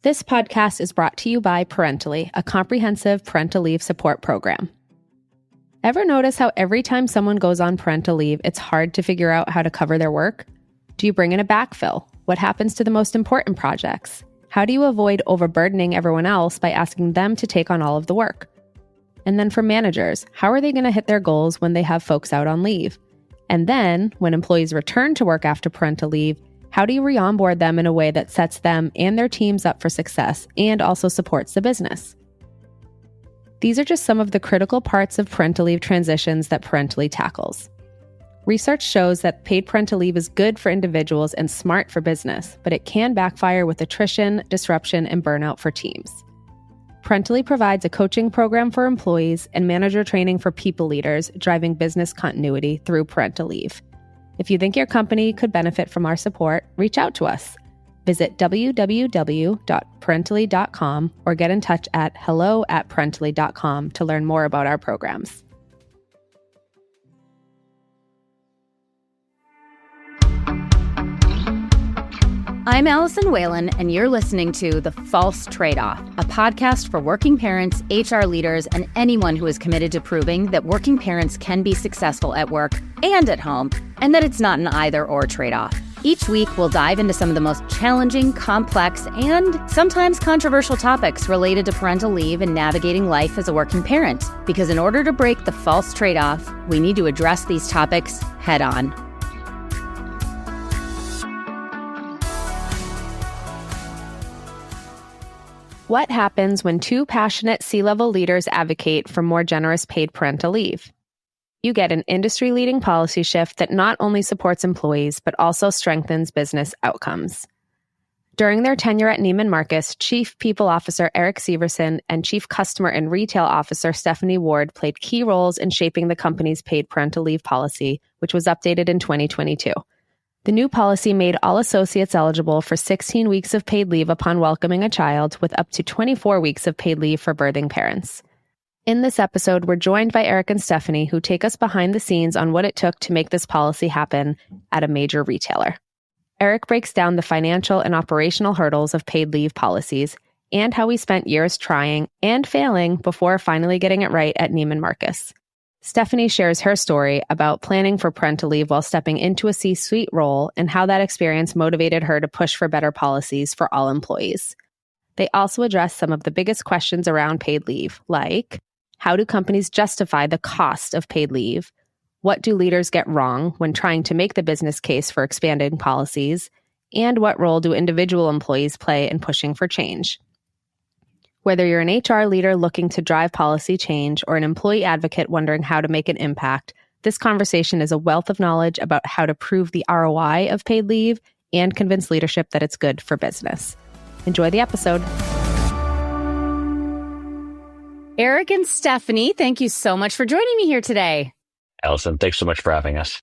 This podcast is brought to you by Parentally, a comprehensive parental leave support program. Ever notice how every time someone goes on parental leave, it's hard to figure out how to cover their work? Do you bring in a backfill? What happens to the most important projects? How do you avoid overburdening everyone else by asking them to take on all of the work? And then for managers, how are they going to hit their goals when they have folks out on leave? And then, when employees return to work after parental leave, how do you re-onboard them in a way that sets them and their teams up for success and also supports the business? These are just some of the critical parts of parental leave transitions that Parentally tackles. Research shows that paid parental leave is good for individuals and smart for business, but it can backfire with attrition, disruption, and burnout for teams. Parentally provides a coaching program for employees and manager training for people leaders, driving business continuity through parental leave. If you think your company could benefit from our support, reach out to us. Visit www.parentally.com or get in touch at hello@parentally.com to learn more about our programs. I'm Allison Whalen, and you're listening to The False Trade-Off, a podcast for working parents, HR leaders, and anyone who is committed to proving that working parents can be successful at work and at home, and that it's not an either-or trade-off. Each week, we'll dive into some of the most challenging, complex, and sometimes controversial topics related to parental leave and navigating life as a working parent. Because in order to break the false trade-off, we need to address these topics head-on. What happens when two passionate C-level leaders advocate for more generous paid parental leave? You get an industry-leading policy shift that not only supports employees, but also strengthens business outcomes. During their tenure at Neiman Marcus, Chief People Officer Eric Severson and Chief Customer and Retail Officer Stefanie Ward played key roles in shaping the company's paid parental leave policy, which was updated in 2022. The new policy made all associates eligible for 16 weeks of paid leave upon welcoming a child, with up to 24 weeks of paid leave for birthing parents. In this episode, we're joined by Eric and Stefanie, who take us behind the scenes on what it took to make this policy happen at a major retailer. Eric breaks down the financial and operational hurdles of paid leave policies and how we spent years trying and failing before finally getting it right at Neiman Marcus. Stefanie shares her story about planning for parental leave while stepping into a C-suite role and how that experience motivated her to push for better policies for all employees. They also address some of the biggest questions around paid leave, like how do companies justify the cost of paid leave? What do leaders get wrong when trying to make the business case for expanding policies? And what role do individual employees play in pushing for change? Whether you're an HR leader looking to drive policy change or an employee advocate wondering how to make an impact, this conversation is a wealth of knowledge about how to prove the ROI of paid leave and convince leadership that it's good for business. Enjoy the episode. Eric and Stefanie, thank you so much for joining me here today. Allison, thanks so much for having us.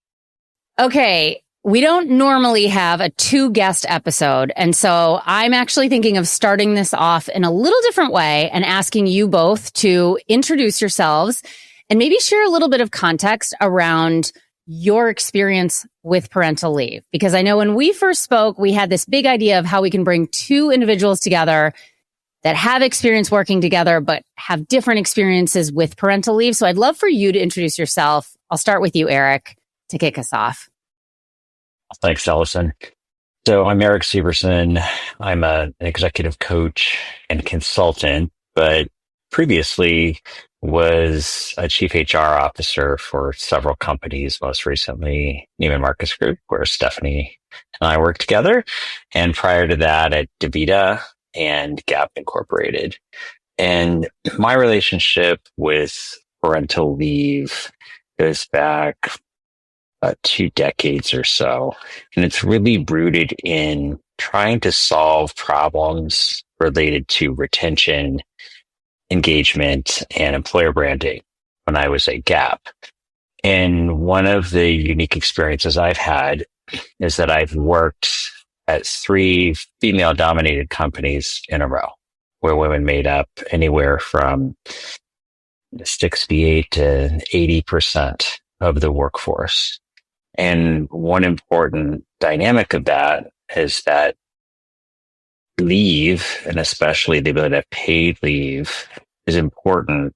Okay. We don't normally have a two-guest episode, and so I'm actually thinking of starting this off in a little different way and asking you both to introduce yourselves and maybe share a little bit of context around your experience with parental leave. Because I know when we first spoke, we had this big idea of how we can bring two individuals together that have experience working together but have different experiences with parental leave. So I'd love for you to introduce yourself. I'll start with you, Eric, to kick us off. Thanks, Allison. So I'm Eric Severson. I'm an executive coach and consultant, but previously was a chief HR officer for several companies, most recently Neiman Marcus Group, where Stefanie and I worked together. And prior to that at DaVita and Gap Incorporated. And my relationship with parental leave goes back 2 decades or so. And it's really rooted in trying to solve problems related to retention, engagement, and employer branding when I was at Gap. And one of the unique experiences I've had is that I've worked at 3 female-dominated companies in a row, where women made up anywhere from 68 to 80% of the workforce. And one important dynamic of that is that leave, and especially the ability to have paid leave, is important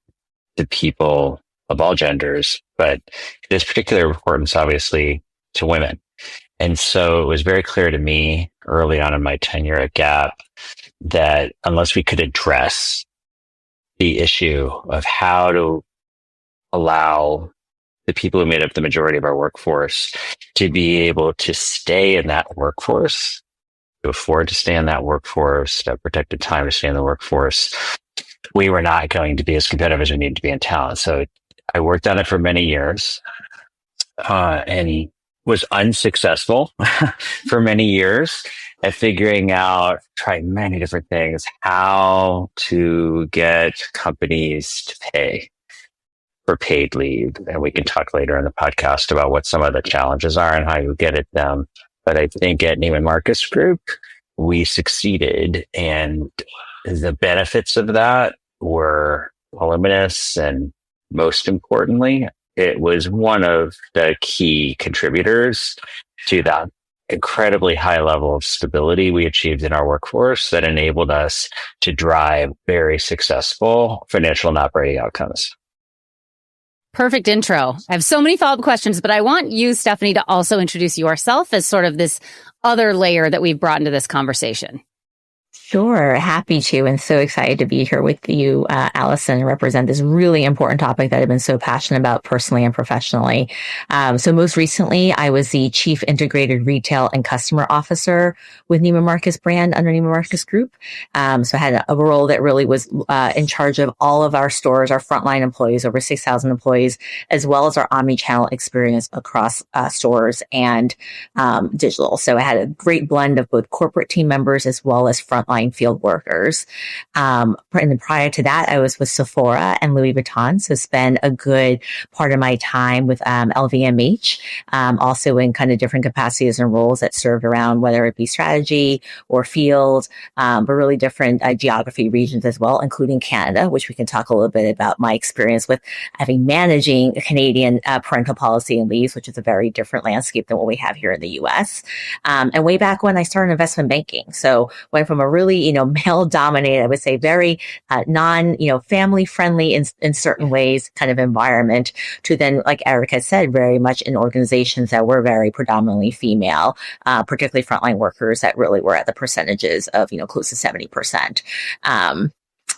to people of all genders, but this particular importance, obviously, to women. And so it was very clear to me early on in my tenure at Gap that unless we could address the issue of how to allow the people who made up the majority of our workforce to be able to stay in that workforce, to afford to stay in that workforce, to have protected time to stay in the workforce, we were not going to be as competitive as we needed to be in talent. So I worked on it for many years and was unsuccessful for many years at figuring out, trying many different things, how to get companies to pay for paid leave. And we can talk later in the podcast about what some of the challenges are and how you get at them. But I think at Neiman Marcus Group, we succeeded, and the benefits of that were voluminous, and most importantly, it was one of the key contributors to that incredibly high level of stability we achieved in our workforce that enabled us to drive very successful financial and operating outcomes. Perfect intro. I have so many follow-up questions, but I want you, Stefanie, to also introduce yourself as sort of this other layer that we've brought into this conversation. Sure, happy to, and so excited to be here with you, Allison, and represent this really important topic that I've been so passionate about personally and professionally. So most recently, I was the Chief Integrated Retail and Customer Officer with Neiman Marcus brand under Neiman Marcus Group. So I had a role that really was in charge of all of our stores, our frontline employees, over 6,000 employees, as well as our omni-channel experience across stores and digital. So I had a great blend of both corporate team members as well as frontline field workers. And then prior to that, I was with Sephora and Louis Vuitton. So spent a good part of my time with LVMH, also in kind of different capacities and roles that served around, whether it be strategy or field, but really different geography regions as well, including Canada, which we can talk a little bit about my experience with managing a Canadian parental policy and leaves, which is a very different landscape than what we have here in the US. And way back when I started investment banking. So went from a really, male dominated, I would say very family friendly in certain ways kind of environment to then, like Eric has said, very much in organizations that were very predominantly female, particularly frontline workers that really were at the percentages of, close to 70%.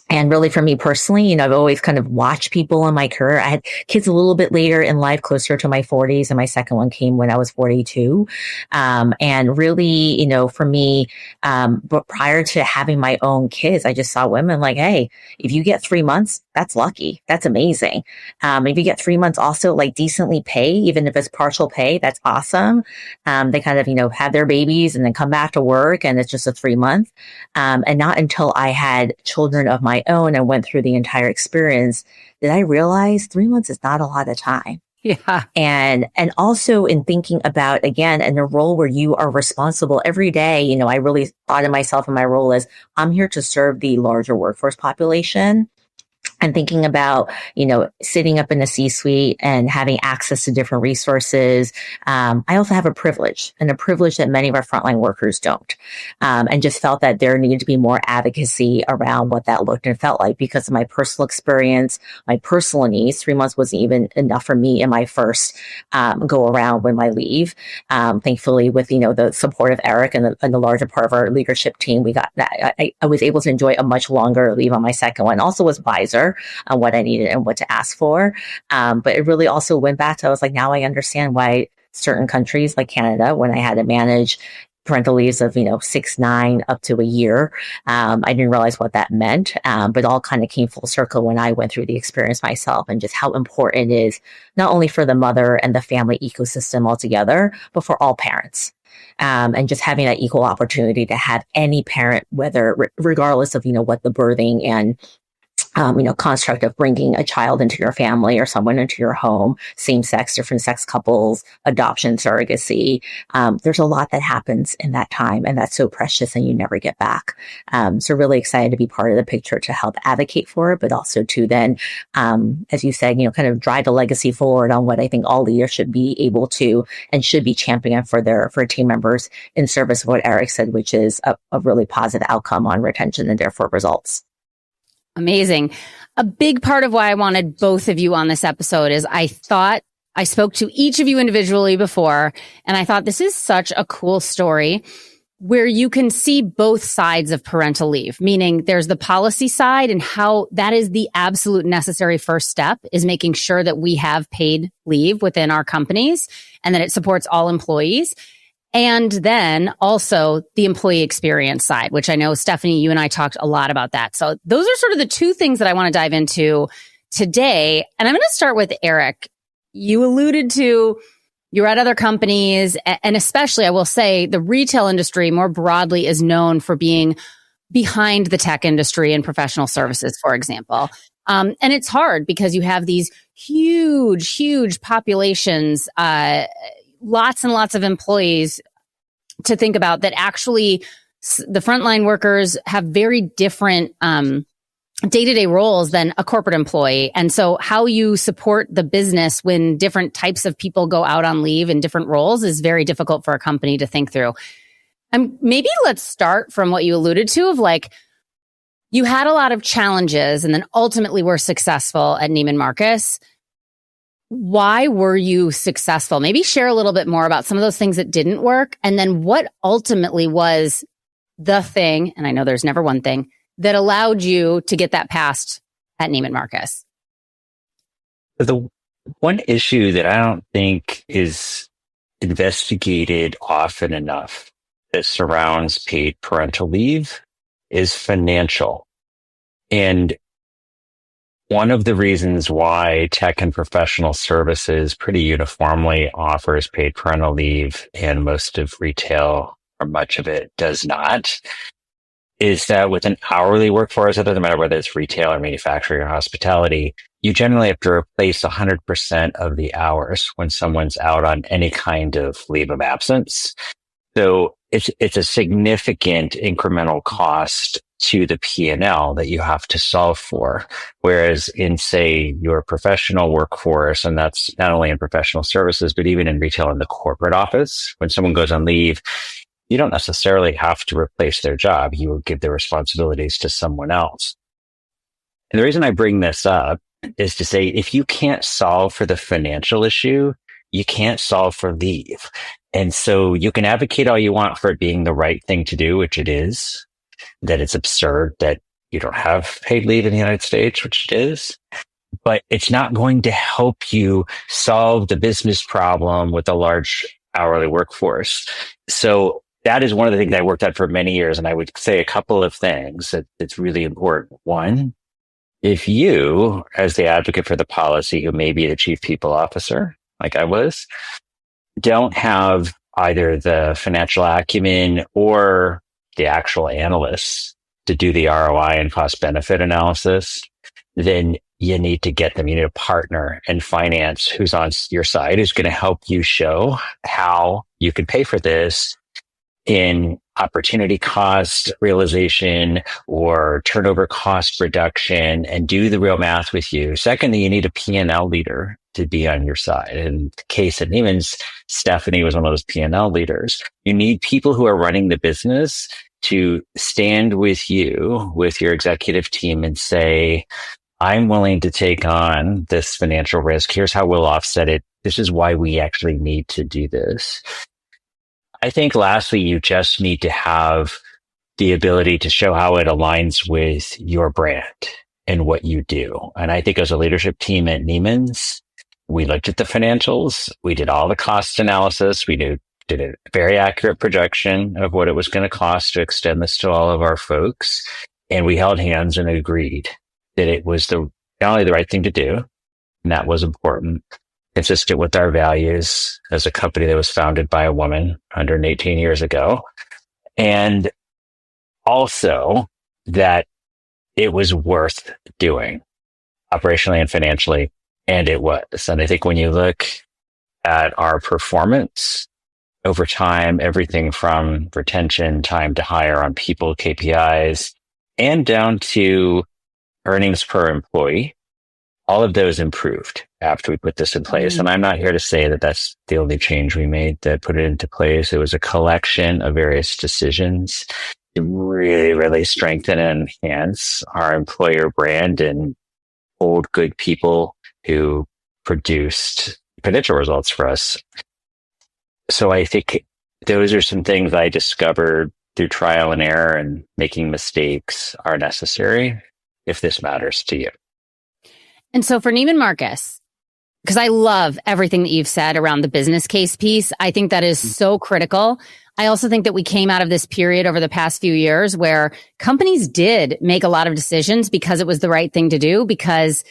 And really for me personally, I've always kind of watched people in my career. I had kids a little bit later in life, closer to my 40s, and my second one came when I was 42. And really, for me, but prior to having my own kids, I just saw women like, hey, if you get 3 months, that's lucky. That's amazing. If you get 3 months also like decently pay, even if it's partial pay, that's awesome. They kind of, have their babies and then come back to work, and it's just a 3 month. And not until I had children of my own and went through the entire experience did I realize 3 months is not a lot of time. Yeah. And also in thinking about, again, in a role where you are responsible every day, I really thought of myself and my role as I'm here to serve the larger workforce population. And thinking about, sitting up in a C-suite and having access to different resources. I also have a privilege that many of our frontline workers don't. And just felt that there needed to be more advocacy around what that looked and felt like because of my personal experience, my personal needs. 3 months wasn't even enough for me in my first go around with my leave. Thankfully, with, the support of Eric and the larger part of our leadership team, we got that. I was able to enjoy a much longer leave on my second one. Also was wiser on what I needed and what to ask for. But it really also went back to, I was like, now I understand why certain countries like Canada, when I had to manage parental leaves of, 6, 9 up to a year. I didn't realize what that meant. But it all kind of came full circle when I went through the experience myself and just how important it is not only for the mother and the family ecosystem altogether, but for all parents. And just having that equal opportunity to have any parent, whether regardless of, what the birthing and construct of bringing a child into your family or someone into your home, same sex, different sex couples, adoption, surrogacy. There's a lot that happens in that time, and that's so precious and you never get back. So really excited to be part of the picture to help advocate for it, but also to then, as you said, kind of drive the legacy forward on what I think all leaders should be able to and should be championing for team members in service of what Eric said, which is a really positive outcome on retention and therefore results. Amazing. A big part of why I wanted both of you on this episode is I thought I spoke to each of you individually before, and I thought this is such a cool story where you can see both sides of parental leave, meaning there's the policy side and how that is the absolute necessary first step is making sure that we have paid leave within our companies and that it supports all employees. And then also the employee experience side, which I know, Stefanie, you and I talked a lot about that. So those are sort of the two things that I want to dive into today. And I'm going to start with Eric. You alluded to you're at other companies, and especially, I will say, the retail industry more broadly is known for being behind the tech industry and professional services, for example. And it's hard because you have these huge populations, lots and lots of employees to think about that actually the frontline workers have very different day-to-day roles than a corporate employee. And so how you support the business when different types of people go out on leave in different roles is very difficult for a company to think through. Maybe let's start from what you alluded to of like, you had a lot of challenges and then ultimately were successful at Neiman Marcus. Why were you successful? Maybe share a little bit more about some of those things that didn't work. And then what ultimately was the thing, and I know there's never one thing, that allowed you to get that passed at Neiman Marcus? The one issue that I don't think is investigated often enough that surrounds paid parental leave is financial. And one of the reasons why tech and professional services pretty uniformly offers paid parental leave and most of retail or much of it does not is that with an hourly workforce, it doesn't matter whether it's retail or manufacturing or hospitality, you generally have to replace 100% of the hours when someone's out on any kind of leave of absence. So it's a significant incremental cost to the P&L that you have to solve for. Whereas in, say, your professional workforce, and that's not only in professional services, but even in retail in the corporate office, when someone goes on leave, you don't necessarily have to replace their job. You will give the responsibilities to someone else. And the reason I bring this up is to say, if you can't solve for the financial issue, you can't solve for leave. And so you can advocate all you want for it being the right thing to do, which it is, that it's absurd that you don't have paid leave in the United States, which it is, but it's not going to help you solve the business problem with a large hourly workforce. So that is one of the things I worked at for many years. And I would say a couple of things that's really important. One, if you, as the advocate for the policy, who may be the chief people officer, like I was, don't have either the financial acumen or the actual analysts to do the ROI and cost benefit analysis, then you need to get them. You need a partner in finance who's on your side, who's going to help you show how you can pay for this in opportunity cost realization or turnover cost reduction and do the real math with you. Secondly, you need a P&L leader to be on your side. In the case at Neiman's, Stefanie was one of those P&L leaders. You need people who are running the business to stand with you, with your executive team and say, I'm willing to take on this financial risk. Here's how we'll offset it. This is why we actually need to do this. I think lastly, you just need to have the ability to show how it aligns with your brand and what you do. And I think as a leadership team at Neiman's, we looked at the financials. We did all the cost analysis. We did a very accurate projection of what it was going to cost to extend this to all of our folks. And we held hands and agreed that it was not only the right thing to do, and that was important, consistent with our values as a company that was founded by a woman 118 years ago. And also that it was worth doing operationally and financially. And it was. And I think when you look at our performance over time, everything from retention, time to hire on people, KPIs, and down to earnings per employee, all of those improved after we put this in place. And I'm not here to say that that's the only change we made that put it into place. It was a collection of various decisions to really, really strengthen and enhance our employer brand and hold good people who produced financial results for us. So I think those are some things I discovered through trial and error, and making mistakes are necessary if this matters to you. And so for Neiman Marcus, because I love everything that you've said around the business case piece, I think that is so critical. I also think that we came out of this period over the past few years where companies did make a lot of decisions because it was the right thing to do, because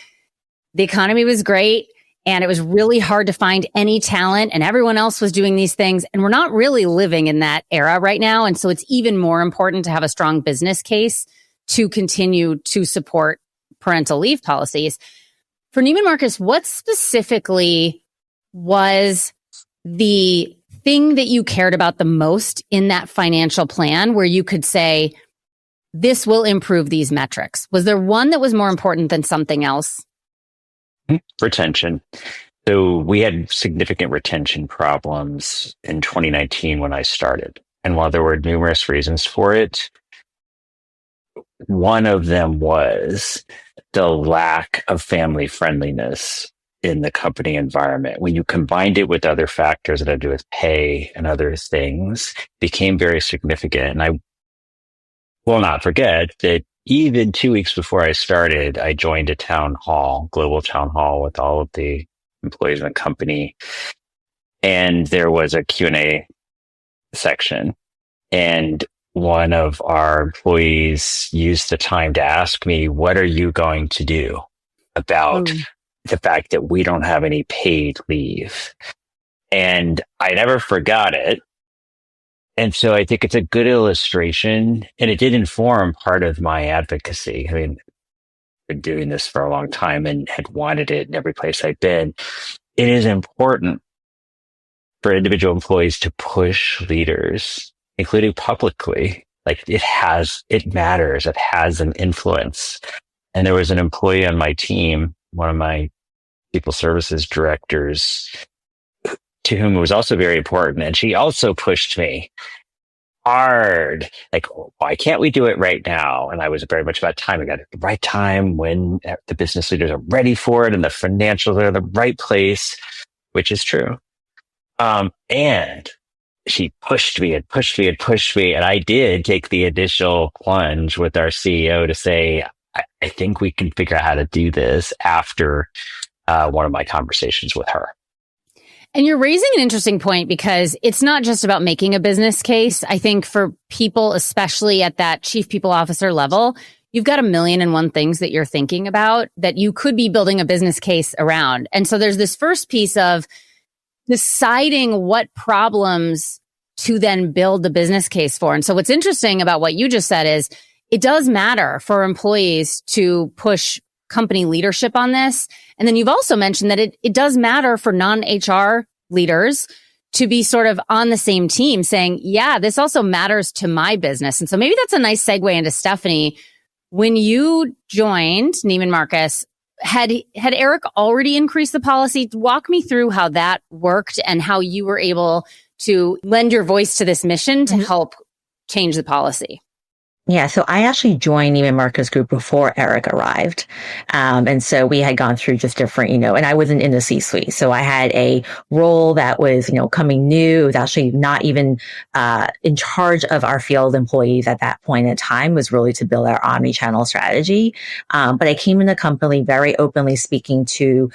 the economy was great and it was really hard to find any talent and everyone else was doing these things. And we're not really living in that era right now. And so it's even more important to have a strong business case to continue to support parental leave policies. For Neiman Marcus, what specifically was the thing that you cared about the most in that financial plan where you could say, this will improve these metrics? Was there one that was more important than something else? Retention. So we had significant retention problems in 2019 when I started. And while there were numerous reasons for it, one of them was the lack of family friendliness in the company environment. When you combined it with other factors that had to do with pay and other things, it became very significant. And I will not forget that even 2 weeks before I started, I joined a town hall, global town hall, with all of the employees in the company. And there was a Q&A section. And one of our employees used the time to ask me, what are you going to do about the fact that we don't have any paid leave? And I never forgot it. And so I think it's a good illustration, and it did inform part of my advocacy. I mean, I've been doing this for a long time and had wanted it in every place I've been. It is important for individual employees to push leaders, including publicly. Like it matters. It has an influence. And there was an employee on my team, one of my people services directors, to whom it was also very important. And she also pushed me hard. Like, why can't we do it right now? And I was very much about time. I got it at the right time when the business leaders are ready for it and the financials are in the right place, which is true. And she pushed me and pushed me and pushed me. And I did take the initial plunge with our CEO to say, I think we can figure out how to do this after one of my conversations with her. And you're raising an interesting point, because it's not just about making a business case. I think for people, especially at that chief people officer level, you've got 1,000,001 things that you're thinking about that you could be building a business case around. And so there's this first piece of deciding what problems to then build the business case for. And so what's interesting about what you just said is it does matter for employees to push company leadership on this. And then you've also mentioned that it does matter for non-HR leaders to be sort of on the same team saying, yeah, this also matters to my business. And so maybe that's a nice segue into Stefanie. When you joined Neiman Marcus, had Eric already increased the policy? Walk me through how that worked and how you were able to lend your voice to this mission to help change the policy. Yeah, so I actually joined Neiman Marcus Group before Eric arrived. And so we had gone through just different, and I wasn't in the C-suite. So I had a role that was, coming new. It was actually not even in charge of our field employees at that point in time. It was really to build our omni-channel strategy. But I came in the company very openly speaking to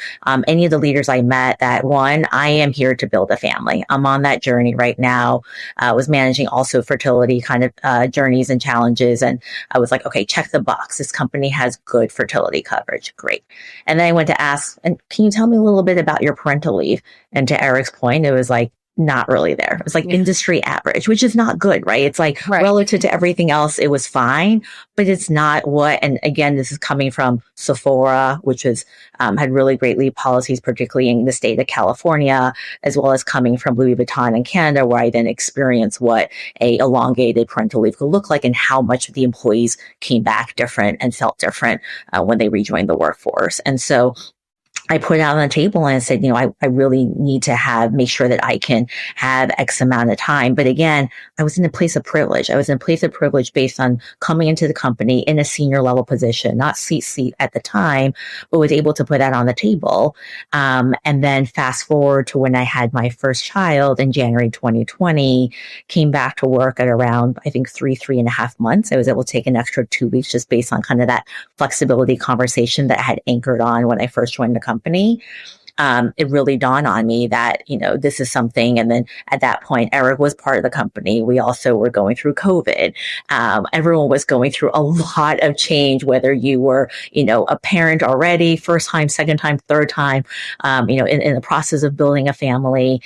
any of the leaders I met that, one, I am here to build a family. I'm on that journey right now. I was managing also fertility kind of journeys and challenges. And I was like, okay, check the box. This company has good fertility coverage. Great. And then I went to ask, and can you tell me a little bit about your parental leave? And to Eric's point, it was like, not really there. It was like industry average, which is not good, right? It's like relative to everything else, it was fine, but it's not what, and again, this is coming from Sephora, which was, had really great leave policies, particularly in the state of California, as well as coming from Louis Vuitton in Canada, where I then experienced what a elongated parental leave could look like and how much the employees came back different and felt different when they rejoined the workforce. And so I put it out on the table and I said, I really need to make sure that I can have X amount of time. But again, I was in a place of privilege. I was in a place of privilege based on coming into the company in a senior level position, not C-suite at the time, but was able to put that on the table. And then fast forward to when I had my first child in January 2020, came back to work at around, I think 3.5 months. I was able to take an extra 2 weeks just based on kind of that flexibility conversation that I had anchored on when I first joined the company. It really dawned on me that, this is something. And then at that point, Eric was part of the company. We also were going through COVID. Everyone was going through a lot of change, whether you were, a parent already, first time, second time, third time, in the process of building a family.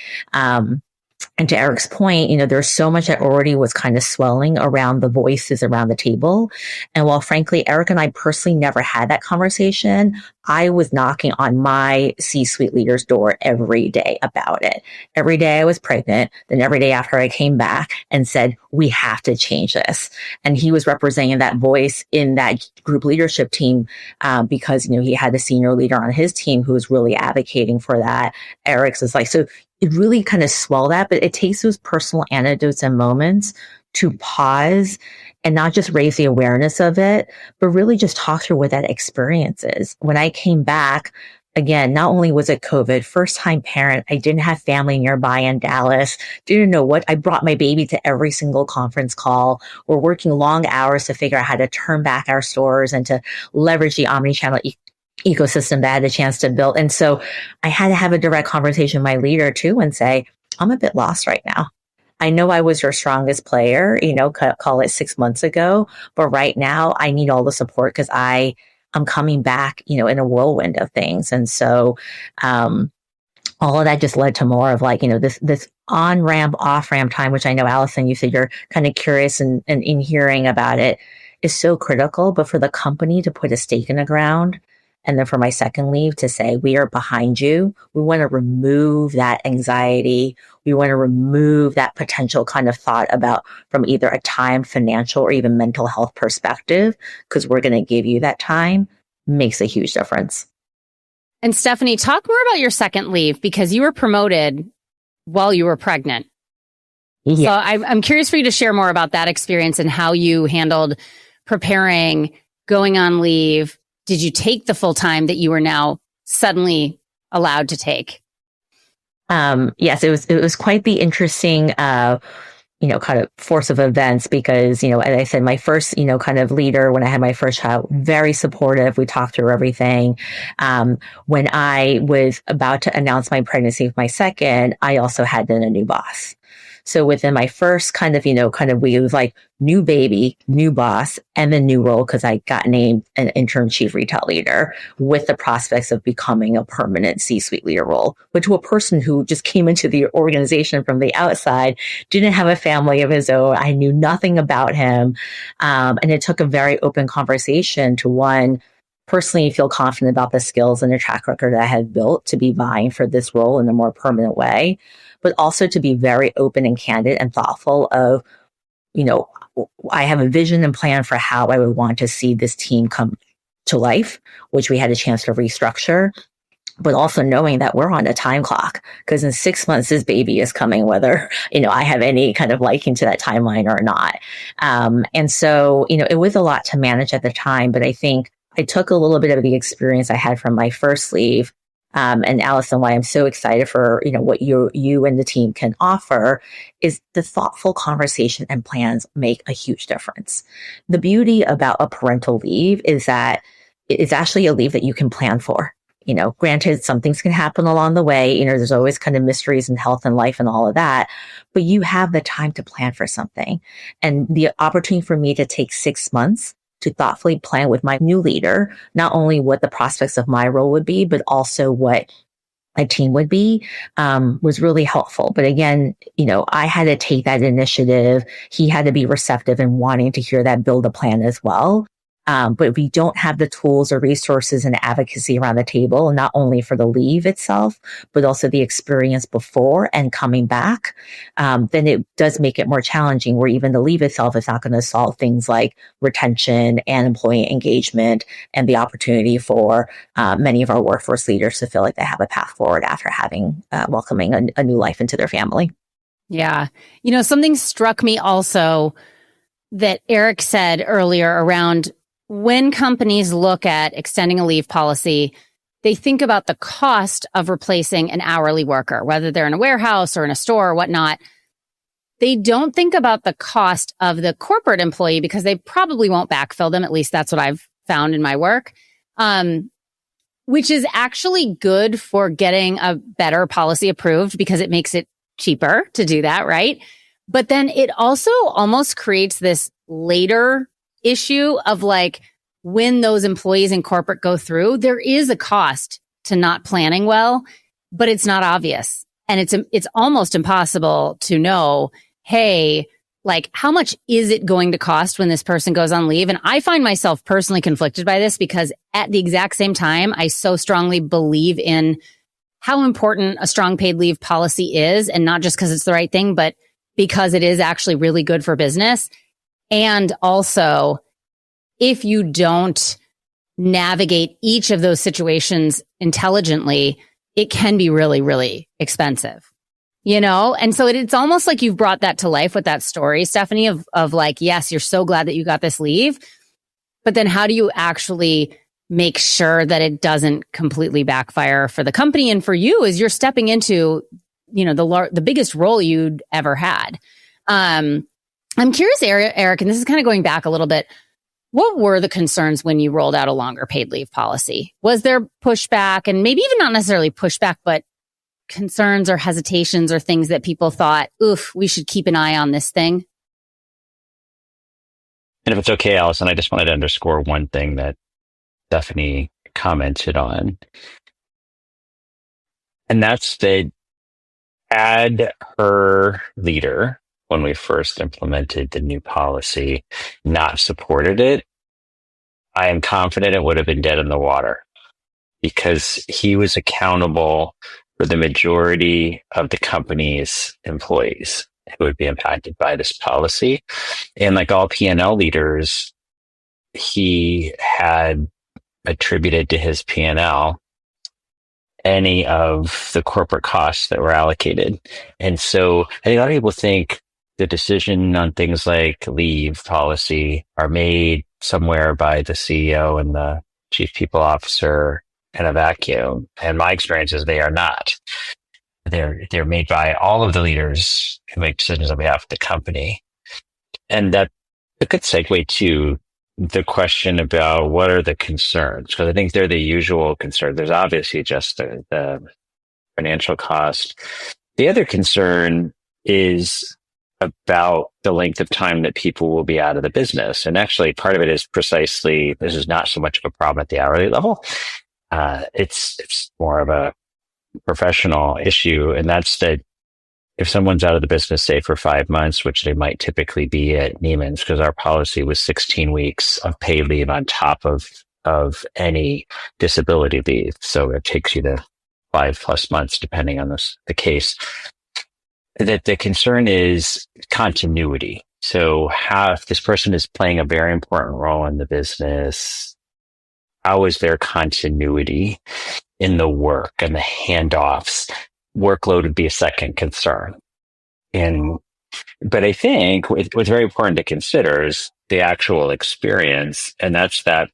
And to Eric's point, there's so much that already was kind of swelling around the voices around the table. And while frankly, Eric and I personally never had that conversation, I was knocking on my C-suite leader's door every day about it. Every day I was pregnant, then every day after I came back and said, we have to change this. And he was representing that voice in that group leadership team because, he had a senior leader on his team who was really advocating for that. Eric's is like, so it really kind of swelled that, but it takes those personal anecdotes and moments to pause and not just raise the awareness of it, but really just talk through what that experience is. When I came back, again, not only was it COVID, first time parent, I didn't have family nearby in Dallas, didn't know what, I brought my baby to every single conference call. We're working long hours to figure out how to turn back our stores and to leverage the omnichannel ecosystem that I had a chance to build. And so I had to have a direct conversation with my leader too and say, I'm a bit lost right now. I know I was your strongest player, call it 6 months ago, but right now I need all the support because I'm coming back, in a whirlwind of things. And so, all of that just led to more of like, this on ramp, off ramp time, which I know, Allison, you said you're kind of curious and in hearing about it is so critical, but for the company to put a stake in the ground. And then for my second leave to say, we are behind you. We want to remove that anxiety. We want to remove that potential kind of thought about from either a time, financial, or even mental health perspective, because we're going to give you that time makes a huge difference. And Stefanie, talk more about your second leave because you were promoted while you were pregnant. Yeah. So I'm curious for you to share more about that experience and how you handled preparing, going on leave. Did you take the full time that you were now suddenly allowed to take? Yes, it was quite the interesting, kind of force of events because, as I said, my first, kind of leader when I had my first child, very supportive. We talked through everything. When I was about to announce my pregnancy with my second, I also had then a new boss. So within my first kind of, we was like new baby, new boss, and then new role because I got named an interim chief retail leader with the prospects of becoming a permanent C-suite leader role, but to a person who just came into the organization from the outside, didn't have a family of his own. I knew nothing about him. And it took a very open conversation to one, personally feel confident about the skills and the track record that I had built to be vying for this role in a more permanent way, but also to be very open and candid and thoughtful of, I have a vision and plan for how I would want to see this team come to life, which we had a chance to restructure, but also knowing that we're on a time clock because in 6 months, this baby is coming, whether, I have any kind of liking to that timeline or not. And so, it was a lot to manage at the time, but I think I took a little bit of the experience I had from my first leave. And Allison, why I'm so excited for, what you and the team can offer is the thoughtful conversation and plans make a huge difference. The beauty about a parental leave is that it's actually a leave that you can plan for. Granted, some things can happen along the way. There's always kind of mysteries in health and life and all of that, but you have the time to plan for something. And the opportunity for me to take 6 months to thoughtfully plan with my new leader, not only what the prospects of my role would be, but also what a team would be, was really helpful. But again, I had to take that initiative. He had to be receptive and wanting to hear that, build a plan as well. But we don't have the tools or resources and advocacy around the table, not only for the leave itself, but also the experience before and coming back. Then it does make it more challenging, where even the leave itself is not going to solve things like retention and employee engagement and the opportunity for many of our workforce leaders to feel like they have a path forward after having welcoming a new life into their family. Yeah. Something struck me also that Eric said earlier around when companies look at extending a leave policy, they think about the cost of replacing an hourly worker, whether they're in a warehouse or in a store or whatnot. They don't think about the cost of the corporate employee because they probably won't backfill them. At least that's what I've found in my work, which is actually good for getting a better policy approved because it makes it cheaper to do that, right? But then it also almost creates this later issue of like, when those employees in corporate go through, there is a cost to not planning well, but it's not obvious. And it's almost impossible to know, hey, like, how much is it going to cost when this person goes on leave? And I find myself personally conflicted by this because at the exact same time, I so strongly believe in how important a strong paid leave policy is. And not just because it's the right thing, but because it is actually really good for business. And also, if you don't navigate each of those situations intelligently, it can be really, really expensive, And so it's almost like you've brought that to life with that story, Stefanie, of like, yes, you're so glad that you got this leave, but then how do you actually make sure that it doesn't completely backfire for the company and for you as you're stepping into, the biggest role you'd ever had? I'm curious, Eric, and this is kind of going back a little bit. What were the concerns when you rolled out a longer paid leave policy? Was there pushback, and maybe even not necessarily pushback, but concerns or hesitations or things that people thought, oof, we should keep an eye on this thing? And if it's okay, Allison, I just wanted to underscore one thing that Stefanie commented on. And that's that had her leader, when we first implemented the new policy, not supported it, I am confident it would have been dead in the water, because he was accountable for the majority of the company's employees who would be impacted by this policy. And like all P&L leaders, he had attributed to his P&L any of the corporate costs that were allocated. And so I think a lot of people think the decision on things like leave policy are made somewhere by the CEO and the chief people officer in a vacuum. And my experience is they are not. They're made by all of the leaders who make decisions on behalf of the company. And that's a good segue to the question about what are the concerns, because I think they're the usual concern. There's obviously just the financial cost. The other concern is about the length of time that people will be out of the business. And actually, part of it is precisely, this is not so much of a problem at the hourly level. It's more of a professional issue. And that's that if someone's out of the business, say for 5 months, which they might typically be at Neiman's, because our policy was 16 weeks of paid leave on top of any disability leave. So it takes you to 5+ months, depending on the case. That the concern is continuity. So if this person is playing a very important role in the business, how is their continuity in the work and the handoffs? Workload would be a second concern. But I think what's very important to consider is the actual experience. And that's that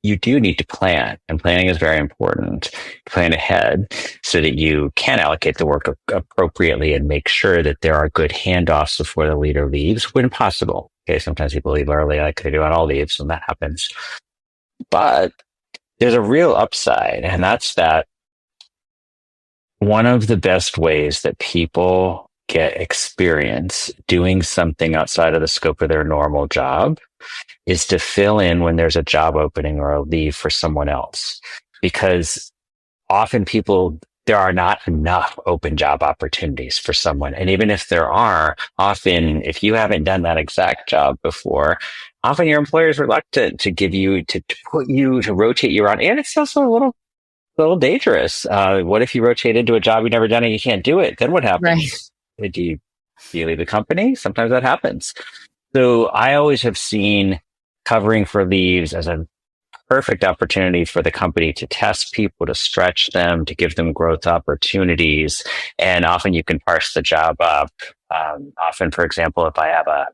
you do need to plan, and planning is very important. Plan ahead so that you can allocate the work appropriately and make sure that there are good handoffs before the leader leaves when possible. Okay, sometimes people leave early, like they do on all leaves, and that happens. But there's a real upside, and that's that one of the best ways that people get experience doing something outside of the scope of their normal job is to fill in when there's a job opening or a leave for someone else. Because often there are not enough open job opportunities for someone. And even if there are, often if you haven't done that exact job before, often your employer is reluctant to give you, to rotate you around. And it's also a little dangerous. What if you rotate into a job you've never done and you can't do it? Then what happens? Right. Do you leave the company? Sometimes that happens. So I always have seen covering for leaves as a perfect opportunity for the company to test people, to stretch them, to give them growth opportunities. And often you can parse the job up. Often, for example, if I have a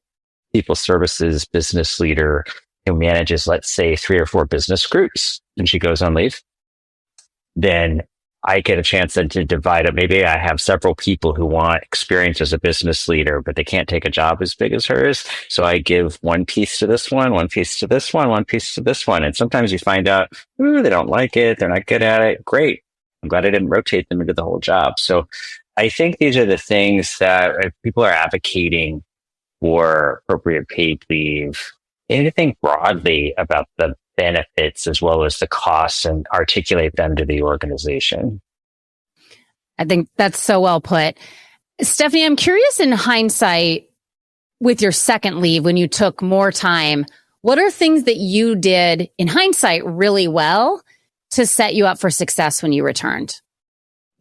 people services business leader who manages, let's say, 3 or 4 business groups, and she goes on leave, then I get a chance then to divide up. Maybe I have several people who want experience as a business leader, but they can't take a job as big as hers. So I give one piece to this one piece to this one piece to this one. And sometimes you find out, they don't like it. They're not good at it. Great. I'm glad I didn't rotate them into the whole job. So I think these are the things that if people are advocating for appropriate paid leave, and to think broadly about the benefits as well as the costs and articulate them to the organization. I think that's so well put. Stefanie, I'm curious, in hindsight, with your second leave, when you took more time, what are things that you did in hindsight really well to set you up for success when you returned?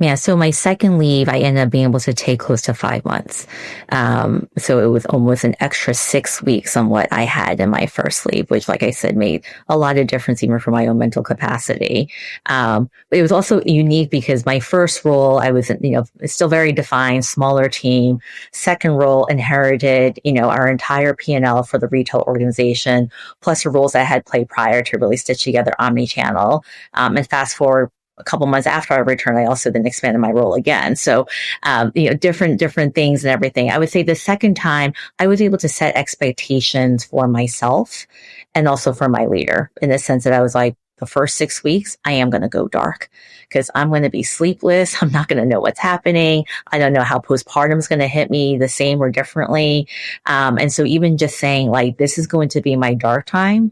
Yeah, so my second leave, I ended up being able to take close to 5 months. So it was almost an extra 6 weeks on what I had in my first leave, which, like I said, made a lot of difference even for my own mental capacity. But it was also unique because my first role, I was, it's still very defined, smaller team. Second role inherited, our entire P&L for the retail organization, plus the roles I had played prior to really stitch together omni-channel. And fast forward a couple months after I returned, I also then expanded my role again. So, different things and everything. I would say the second time I was able to set expectations for myself and also for my leader, in the sense that I was like, the first 6 weeks, I am going to go dark because I'm going to be sleepless. I'm not going to know what's happening. I don't know how postpartum is going to hit me the same or differently. And so even just saying like, this is going to be my dark time.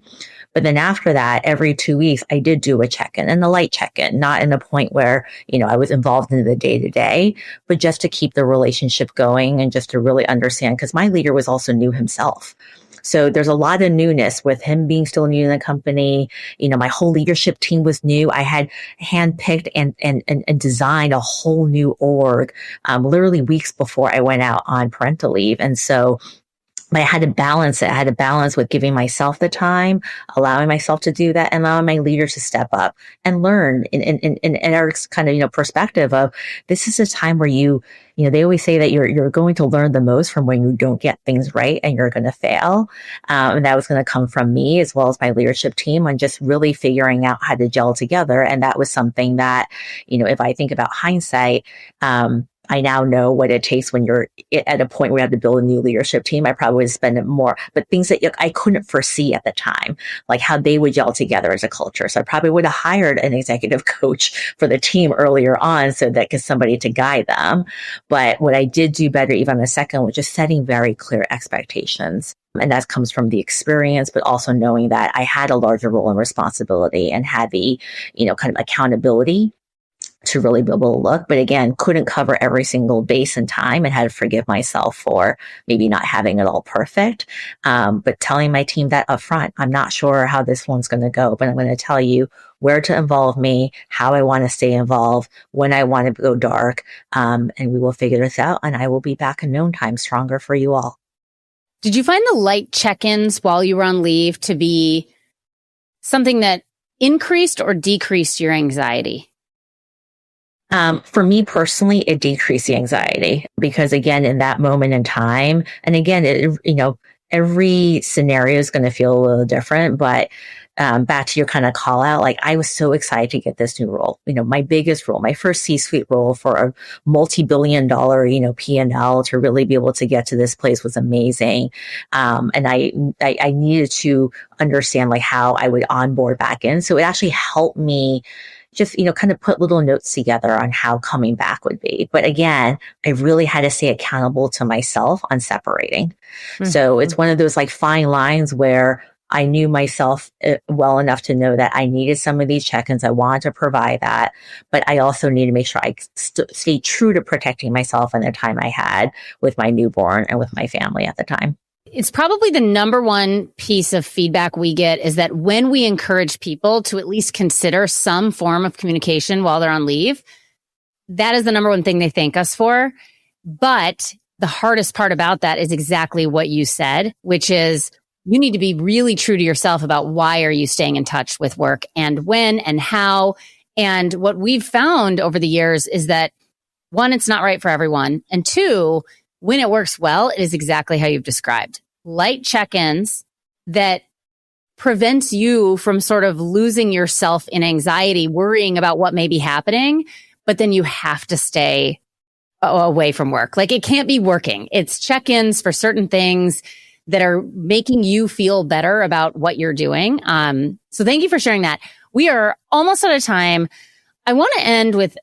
But then after that, every 2 weeks, I did do a check-in, and a light check-in, not in a point where, I was involved in the day-to-day, but just to keep the relationship going and just to really understand, because my leader was also new himself. So there's a lot of newness with him being still new in the company. My whole leadership team was new. I had handpicked and designed a whole new org, literally weeks before I went out on parental leave. And so I had to balance it. I had to balance with giving myself the time, allowing myself to do that, and allowing my leaders to step up and learn in Eric's kind of, perspective of this is a time where they always say that you're going to learn the most from when you don't get things right and you're going to fail. And that was going to come from me as well as my leadership team on just really figuring out how to gel together. And that was something that, if I think about hindsight, I now know what it takes when you're at a point where you have to build a new leadership team. I probably would spend it more, but things that I couldn't foresee at the time, like how they would gel together as a culture. So I probably would have hired an executive coach for the team earlier on so that gets somebody to guide them. But what I did do better even on the second was just setting very clear expectations. And that comes from the experience, but also knowing that I had a larger role and responsibility and had the, kind of accountability to really be able to look, but again, couldn't cover every single base in time and had to forgive myself for maybe not having it all perfect. But telling my team that up front, I'm not sure how this one's going to go, but I'm going to tell you where to involve me, how I want to stay involved, when I want to go dark. And we will figure this out, and I will be back in no time stronger for you all. Did you find the light check-ins while you were on leave to be something that increased or decreased your anxiety? For me personally, it decreased the anxiety because again, in that moment in time, and again, every scenario is going to feel a little different, but back to your kind of call out, like I was so excited to get this new role. My biggest role, my first C-suite role for a multi-billion-dollar, P&L to really be able to get to this place was amazing. And I needed to understand like how I would onboard back in. So it actually helped me just, kind of put little notes together on how coming back would be. But again, I really had to stay accountable to myself on separating. Mm-hmm. So it's one of those like fine lines where I knew myself well enough to know that I needed some of these check-ins. I wanted to provide that, but I also needed to make sure I stayed true to protecting myself and the time I had with my newborn and with my family at the time. It's probably the number one piece of feedback we get is that when we encourage people to at least consider some form of communication while they're on leave, that is the number one thing they thank us for. But the hardest part about that is exactly what you said, which is you need to be really true to yourself about why are you staying in touch with work and when and how. And what we've found over the years is that, one, it's not right for everyone. And two, when it works well, it is exactly how you've described. Light check-ins that prevents you from sort of losing yourself in anxiety, worrying about what may be happening, but then you have to stay away from work. Like it can't be working. It's check-ins for certain things that are making you feel better about what you're doing. So thank you for sharing that. We are almost out of time. I want to end with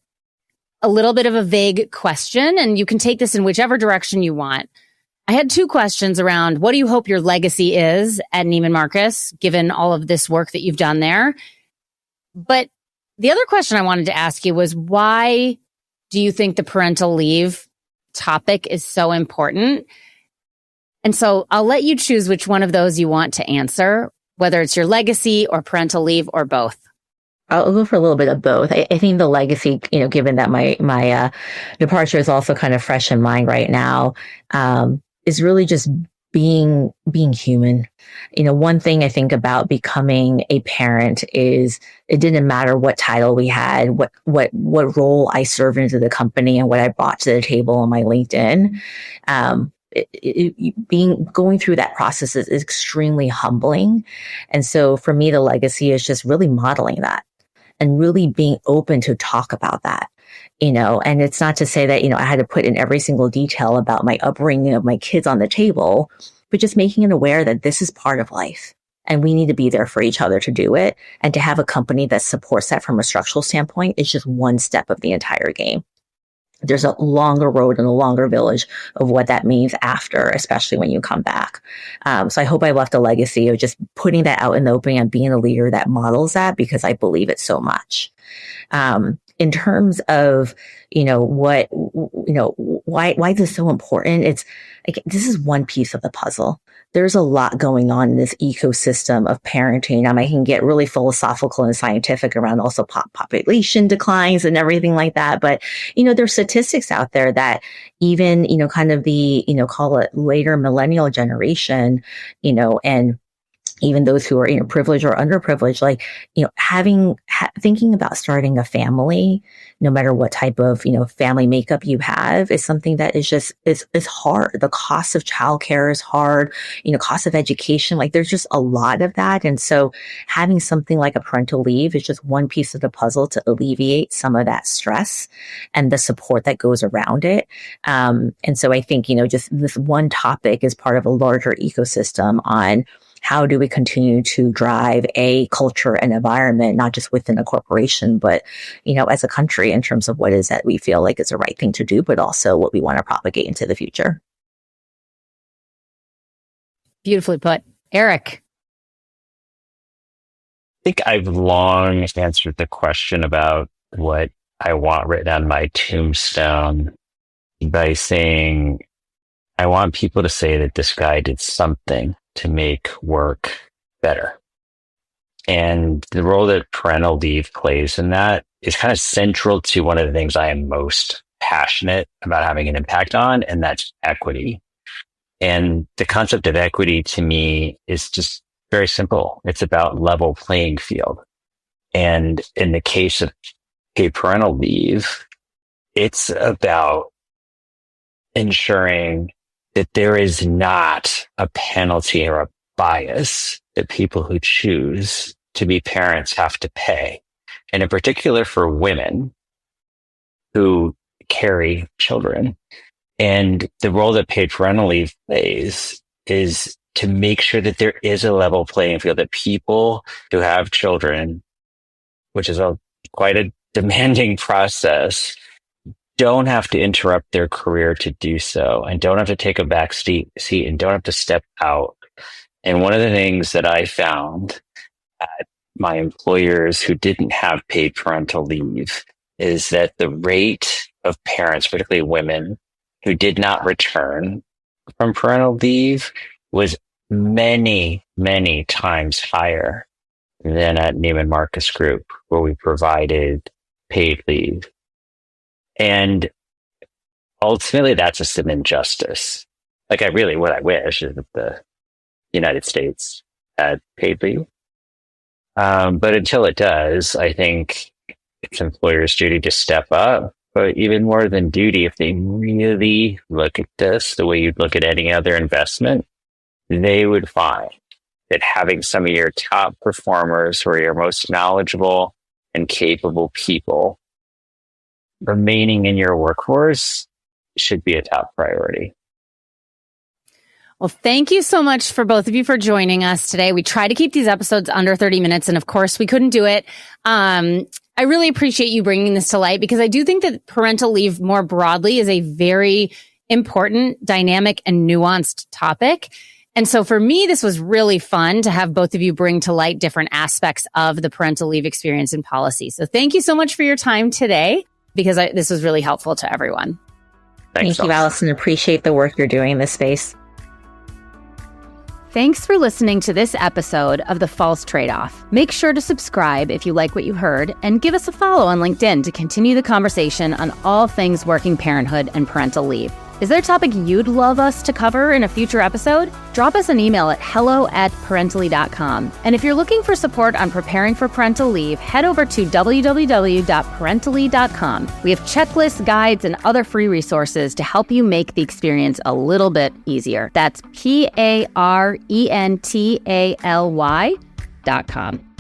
a little bit of a vague question, and you can take this in whichever direction you want. I had two questions around what do you hope your legacy is at Neiman Marcus, given all of this work that you've done there? But the other question I wanted to ask you was, why do you think the parental leave topic is so important? And so I'll let you choose which one of those you want to answer, whether it's your legacy or parental leave or both. I'll go for a little bit of both. I think the legacy, given that my departure is also kind of fresh in mind right now, is really just being human. One thing I think about becoming a parent is it didn't matter what title we had, what role I served into the company and what I brought to the table on my LinkedIn. Going through that process is extremely humbling. And so for me, the legacy is just really modeling that and really being open to talk about that. And it's not to say that, I had to put in every single detail about my upbringing of my kids on the table, but just making it aware that this is part of life and we need to be there for each other to do it. And to have a company that supports that from a structural standpoint is just one step of the entire game. There's a longer road and a longer village of what that means after, especially when you come back. So I hope I left a legacy of just putting that out in the open and being a leader that models that, because I believe it so much. In terms of, why is this so important? It's like, this is one piece of the puzzle. There's a lot going on in this ecosystem of parenting. I can get really philosophical and scientific around also population declines and everything like that. But, there's statistics out there that even, kind of the, call it later millennial generation, and even those who are, privileged or underprivileged, like, thinking about starting a family, no matter what type of, family makeup you have, is something that is just, is hard. The cost of childcare is hard, cost of education, like there's just a lot of that. And so having something like a parental leave is just one piece of the puzzle to alleviate some of that stress and the support that goes around it. And so I think, just this one topic is part of a larger ecosystem on how do we continue to drive a culture and environment, not just within a corporation, but, as a country, in terms of what is that we feel like is the right thing to do, but also what we want to propagate into the future. Beautifully put. Eric. I think I've long answered the question about what I want written on my tombstone by saying, I want people to say that this guy did something to make work better. And the role that parental leave plays in that is kind of central to one of the things I am most passionate about having an impact on, and that's equity. And the concept of equity to me is just very simple. It's about level playing field. And in the case of paid parental leave, it's about ensuring that there is not a penalty or a bias that people who choose to be parents have to pay. And in particular for women who carry children. And the role that paid parental leave plays is to make sure that there is a level playing field, that people who have children, which is quite a demanding process, don't have to interrupt their career to do so, and don't have to take a back seat and don't have to step out And one of the things that I found at my employers who didn't have paid parental leave is that the rate of parents, particularly women, who did not return from parental leave was many, many times higher than at Neiman Marcus Group, where we provided paid leave. And ultimately, that's just an injustice. Like, what I wish is that the United States had paid leave. But until it does, I think it's employers' duty to step up. But even more than duty, if they really look at this the way you'd look at any other investment, they would find that having some of your top performers who are your most knowledgeable and capable people remaining in your workforce should be a top priority. Well, thank you so much for both of you for joining us today. We try to keep these episodes under 30 minutes, and of course, we couldn't do it. I really appreciate you bringing this to light because I do think that parental leave more broadly is a very important, dynamic, and nuanced topic. And so for me, this was really fun to have both of you bring to light different aspects of the parental leave experience and policy. So thank you so much for your time today because this was really helpful to everyone. Thanks, Thank you, Allison. Appreciate the work you're doing in this space. Thanks for listening to this episode of The False Trade-Off. Make sure to subscribe if you like what you heard and give us a follow on LinkedIn to continue the conversation on all things working parenthood and parental leave. Is there a topic you'd love us to cover in a future episode? Drop us an email at hello@parentally.com. And if you're looking for support on preparing for parental leave, head over to www.parentally.com. We have checklists, guides, and other free resources to help you make the experience a little bit easier. That's PARENTALY.com.